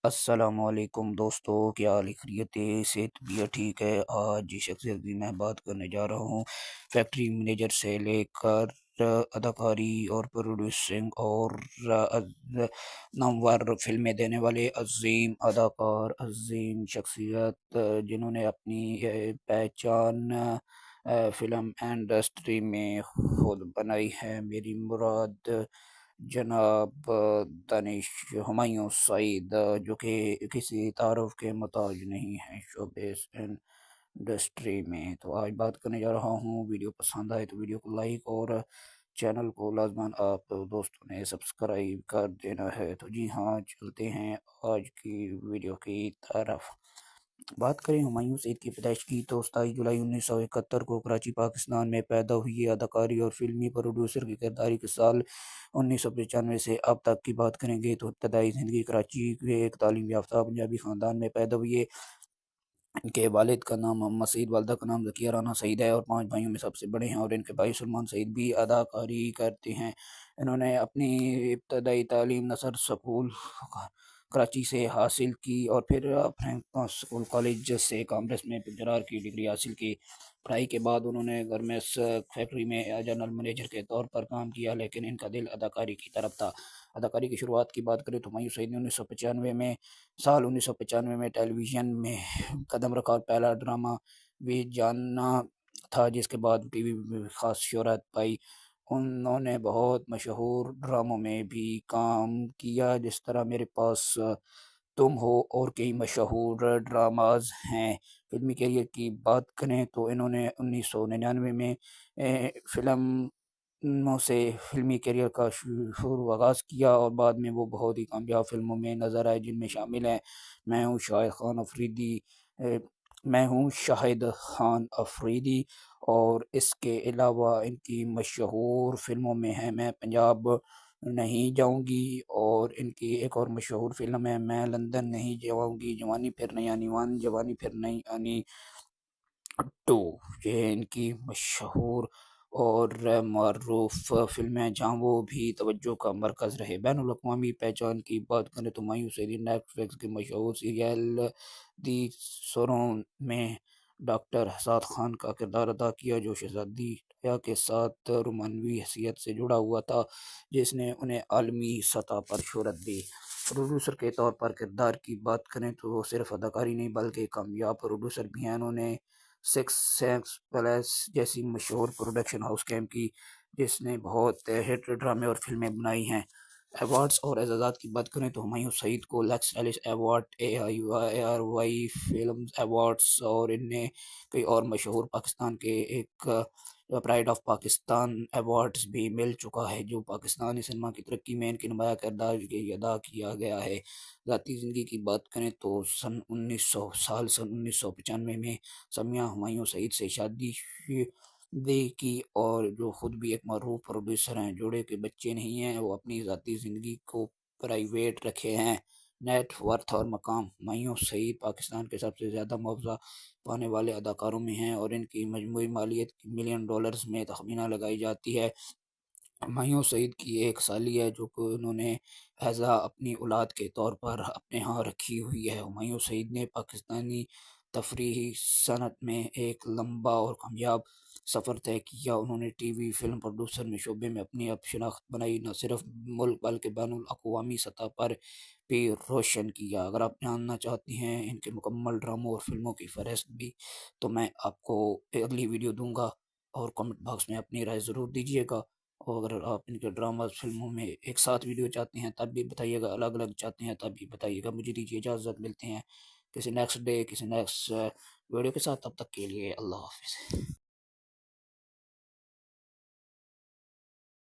السلام علیکم دوستو، کیا حال خیریت ہے؟ صحت بھی ٹھیک ہے؟ آج جس شخصیت کی میں بات کرنے جا رہا ہوں، فیکٹری مینیجر سے لے کر اداکاری اور پروڈیوسنگ اور نامور فلمیں دینے والے عظیم اداکار، عظیم شخصیت جنہوں نے اپنی پہچان فلم انڈسٹری میں خود بنائی ہے۔ میری مراد جناب دانش ہمایوں سعید، جو کہ کسی تعارف کے محتاج نہیں ہیں شوبز انڈسٹری میں۔ تو آج بات کرنے جا رہا ہوں، ویڈیو پسند آئے تو ویڈیو کو لائک اور چینل کو لازمان آپ دوستوں نے سبسکرائب کر دینا ہے۔ تو جی ہاں، چلتے ہیں آج کی ویڈیو کی طرف۔ بات کریں ہمایوں سعید کی پیدائش کی تو 27 جولائی 1971 کو کراچی پاکستان میں پیدا ہوئی۔ اداکاری اور فلمی پروڈیوسر کی کرداری کے سال 1995 سے اب تک کی بات کریں گے تو ابتدائی زندگی کراچی کے ایک تعلیم یافتہ پنجابی خاندان میں پیدا ہوئی ہے۔ ان کے والد کا نام محمد سعید، والدہ کا نام ذکیہ رانا سعید ہے، اور 5 بھائیوں میں سب سے بڑے ہیں، اور ان کے بھائی سلمان سعید بھی اداکاری کرتے ہیں۔ انہوں نے اپنی ابتدائی تعلیم نصر سکول کراچی سے حاصل کی اور پھر اسکول کالج سے کامرس میں پنجرار کی ڈگری حاصل کی۔ پڑھائی کے بعد انہوں نے گرمیس فیکٹری میں جنرل مینیجر کے طور پر کام کیا، لیکن ان کا دل اداکاری کی طرف تھا۔ اداکاری کی شروعات کی بات کریں تو ہمایوں سعید نے 1995 میں ٹیلی ویژن میں قدم رکھا اور پہلا ڈرامہ بھی جانا تھا، جس کے بعد ٹی وی میں خاص شہرت پائی۔ انہوں نے بہت مشہور ڈراموں میں بھی کام کیا، جس طرح میرے پاس تم ہو اور کئی مشہور ڈراماز ہیں۔ فلمی کیریئر کی بات کریں تو انہوں نے 1999 میں فلموں سے فلمی کیریئر کا شروع آغاز کیا، اور بعد میں وہ بہت ہی کامیاب فلموں میں نظر آئے، جن میں شامل ہیں میں ہوں شاہد خان افریدی، اور اس کے علاوہ ان کی مشہور فلموں میں ہیں میں پنجاب نہیں جاؤں گی، اور ان کی ایک اور مشہور فلم ہے میں لندن نہیں جاؤں گی، جوانی پھر نہیں آنی 1، جوانی پھر نہیں آنی 2۔ یہ ان کی مشہور اور معروف فلمیں جہاں وہ بھی توجہ کا مرکز رہے۔ بین الاقوامی پہچان کی بات کریں تو ہمایوں سعید نے نیٹ فلکس کے مشہور سیریل دی سرون میں ڈاکٹر اسد خان کا کردار ادا کیا، جو شہزادی ٹایا کے ساتھ رومانوی حیثیت سے جڑا ہوا تھا، جس نے انہیں عالمی سطح پر شہرت دی۔ پروڈیوسر کے طور پر کردار کی بات کریں تو وہ صرف اداکاری نہیں بلکہ کامیاب پروڈیوسر بھی ہیں۔ انہوں نے 6 سینس پلیس جیسی مشہور پروڈکشن ہاؤس قائم کی، جس نے بہت ہٹ ڈرامے اور فلمیں بنائی ہیں۔ ایوارڈز اور اعزازات کی بات کریں تو ہمایوں سعید کو لیکس ایلس ایوارڈ، AIY فلمز ایوارڈز، اور ان نے کئی اور مشہور پاکستان کے ایک پرائڈ آف پاکستان ایوارڈز بھی مل چکا ہے، جو پاکستانی سینما کی ترقی میں ان کے نمایاں کردار ادا کیا گیا ہے۔ ذاتی زندگی کی بات کریں تو سن 1995 میں سمیہ ہمایوں سعید سے شادی کی، اور جو خود بھی ایک معروف پروڈیوسر ہیں۔ جوڑے کے بچے نہیں ہیں، وہ اپنی ذاتی زندگی کو پرائیویٹ رکھے ہیں۔ نیٹ ورتھ اور مقام: ہمایوں سعید پاکستان کے سب سے زیادہ معاوضہ پانے والے اداکاروں میں ہیں، اور ان کی مجموعی مالیت $1 ملین میں تخمینہ لگائی جاتی ہے۔ ہمایوں سعید کی ایک سالی ہے جو کہ انہوں نے ایزا اپنی اولاد کے طور پر اپنے ہاں رکھی ہوئی ہے۔ ہمایوں سعید نے پاکستانی تفریحی صنعت میں ایک لمبا اور کامیاب سفر طے کیا۔ انہوں نے ٹی وی، فلم پروڈیوسر میں شعبے میں اپنی شناخت بنائی، نہ صرف ملک بلکہ بین الاقوامی سطح پر بھی روشن کیا۔ اگر آپ جاننا چاہتے ہیں ان کے مکمل ڈراموں اور فلموں کی فہرست بھی، تو میں آپ کو اگلی ویڈیو دوں گا، اور کمنٹ باکس میں اپنی رائے ضرور دیجیے گا۔ اور اگر آپ ان کے ڈرامہ فلموں میں ایک ساتھ ویڈیو چاہتے ہیں تب بھی بتائیے گا، الگ الگ چاہتے ہیں تب بھی بتائیے گا۔ مجھے دیجیے اجازت، ملتے ہیں کسی نیکسٹ ڈے کسی نیکسٹ ویڈیو کے ساتھ، تب تک کے لیے اللہ حافظ۔